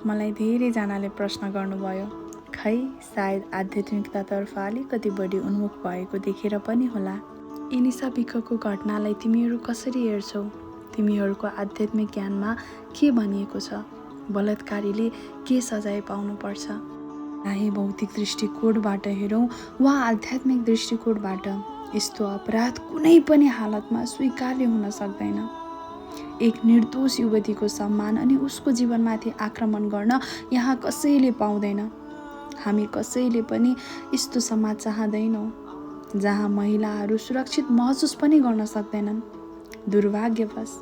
मलाई धेरैजनाले प्रश्न गर्नुभयो, खै सायद आध्यात्मिकतातर्फ अलिकति बढी उन्मुख भएको देखेर पनि होला। यिनीसा बिखको घटनालाई तिमीहरू कसरी हेर्छौ? तिमीहरूको आध्यात्मिक ज्ञानमा के भनिएको छ? बलात्कारीले के सजाय पाउनुपर्छ? चाहे भौतिक दृष्टिकोणबाट हेरौँ वा आध्यात्मिक दृष्टिकोणबाट, यस्तो अपराध कुनै पनि हालतमा स्वीकार्य हुन सक्दैन। एक निर्दोष युवतीको सम्मान अनि उसको जीवनमाथि आक्रमण गर्न यहाँ कसैले पाउँदैन। हामी कसैले पनि यस्तो समाज चाहँदैनौँ जहाँ महिलाहरू सुरक्षित महसुस पनि गर्न सक्दैनन्। दुर्भाग्यवश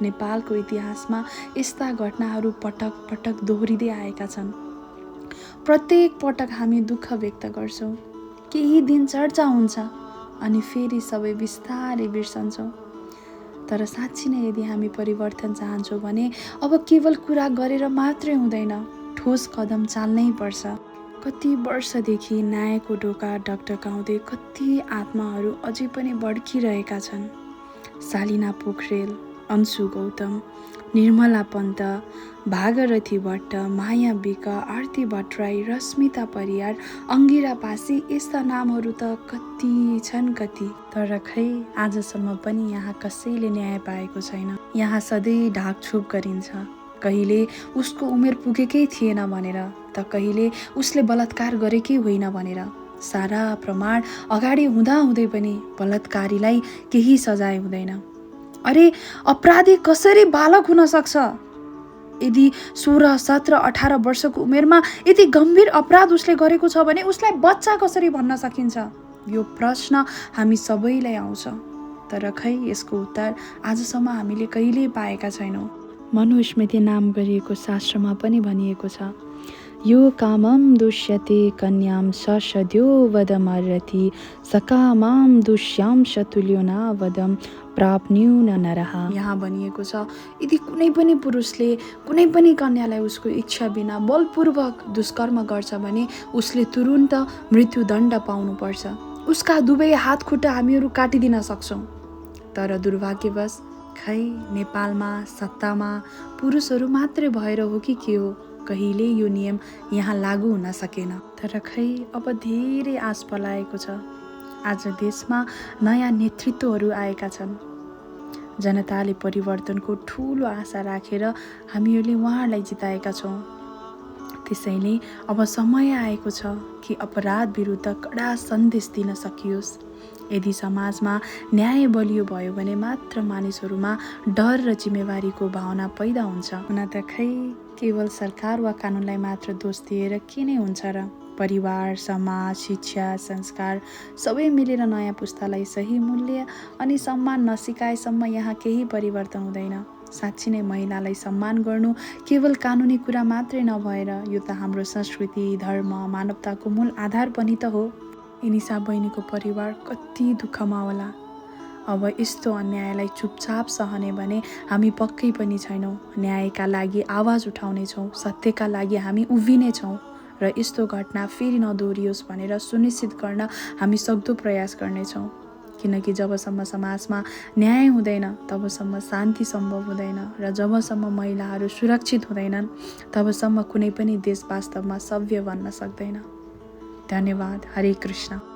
नेपालको इतिहासमा यस्ता घटनाहरू पटक पटक दोहोरिँदै आएका छन्। प्रत्येक पटक हामी दुःख व्यक्त गर्छौँ, केही दिन चर्चा हुन्छ अनि फेरि सबै बिस्तारै बिर्सन्छौँ। तर साँच्ची नै यदि हामी परिवर्तन चाहन्छौँ भने अब केवल कुरा गरेर मात्रै हुँदैन, ठोस कदम चाल्नै पर्छ। कति वर्षदेखि न्यायको ढोका ढकढकाउँदै कति आत्माहरू अझै पनि भड्किरहेका छन्। सालिना पोखरेल, अन्शु गौतम, निर्मला पन्त, भागरथी भट्ट, माया बिक, आरती भट्टराई, रश्मिता परियार, अङ्गिरा पासी, यस्ता नामहरू त कति छन् कति। तर खै आजसम्म पनि यहाँ कसैले न्याय पाएको छैन। यहाँ सधैँ ढाकछोप गरिन्छ, कहिले उसको उमेर पुगेकै थिएन भनेर, त कहिले उसले बलात्कार गरेकै होइन भनेर। सारा प्रमाण अगाडि हुँदाहुँदै पनि बलात्कारीलाई केही सजाय हुँदैन। अरे अपराधी कसरी बालक हुन सक्छ? यदि 16, 17, 18 वर्षको उमेरमा यति गम्भीर अपराध उसले गरेको छ भने उसलाई बच्चा कसरी भन्न सकिन्छ? यो प्रश्न हामी सबैलाई आउँछ। तर खै यसको उत्तर आजसम्म हामीले कहिल्यै पाएका छैनौँ। मनुस्मृति नाम गरिएको शास्त्रमा पनि भनिएको छ, यो कामम दुष्यते कन्याम ससद्यो वदमर्हति सकामाम दुष्याम शतुल्यो न वदम प्राप्न्युन नरः। यहाँ भनिएको छ, यदि कुनै पनि पुरुषले कुनै पनि कन्यालाई उसको इच्छा बिना बलपूर्वक दुष्कर्म गर्छ भने उसले तुरुन्त मृत्युदण्ड पाउनुपर्छ। उसका दुवै हात खुट्टा हामीहरू काटिदिन सक्छौँ। तर दुर्भाग्यवश खै नेपालमा सत्तामा पुरुषहरू मात्रै भएर हो कि के हो, कहिले यो नियम यहाँ लागू हुन सकेन। तर खै अब धेरै आश पलाएको छ। आज देशमा नयाँ नेतृत्वहरू आएका छन्। जनताले परिवर्तनको ठुलो आशा राखेर हामीहरूले उहाँहरूलाई जिताएका छौँ। त्यसैले अब समय आएको छ कि अपराध विरुद्ध कडा सन्देश दिन सकियोस्। यदि समाजमा न्याय बलियो भयो भने मात्र मानिसहरूमा डर र जिम्मेवारीको भावना पैदा हुन्छ। हुन त खै केवल सरकार वा कानुनलाई मात्र दोष दिएर के नै हुन्छ र? परिवार, समाज, शिक्षा, संस्कार सबै मिलेर नयाँ पुस्तालाई सही मूल्य अनि सम्मान नसिकाएसम्म यहाँ केही परिवर्तन हुँदैन। साँच्ची नै महिलालाई सम्मान गर्नु केवल कानुनी कुरा मात्रै नभएर यो त हाम्रो संस्कृति, धर्म, मानवताको मूल आधार पनि त हो। यिनीसा बहिनीको परिवार कति दुःखमा होला। अब यस्तो अन्यायलाई चुपचाप सहने भने हामी पक्कै पनि छैनौँ। न्यायका लागि आवाज उठाउनेछौँ, सत्यका लागि हामी उभिनेछौँ र यस्तो घटना फेरि नदोहोरियोस् भनेर सुनिश्चित गर्न हामी सक्दो प्रयास गर्नेछौँ। किनकि जबसम्म समाजमा न्याय हुँदैन तबसम्म शान्ति सम्भव हुँदैन र जबसम्म महिलाहरू सुरक्षित हुँदैनन् तबसम्म कुनै पनि देश वास्तवमा सभ्य बन्न सक्दैन। धन्यवाद। हरे कृष्ण।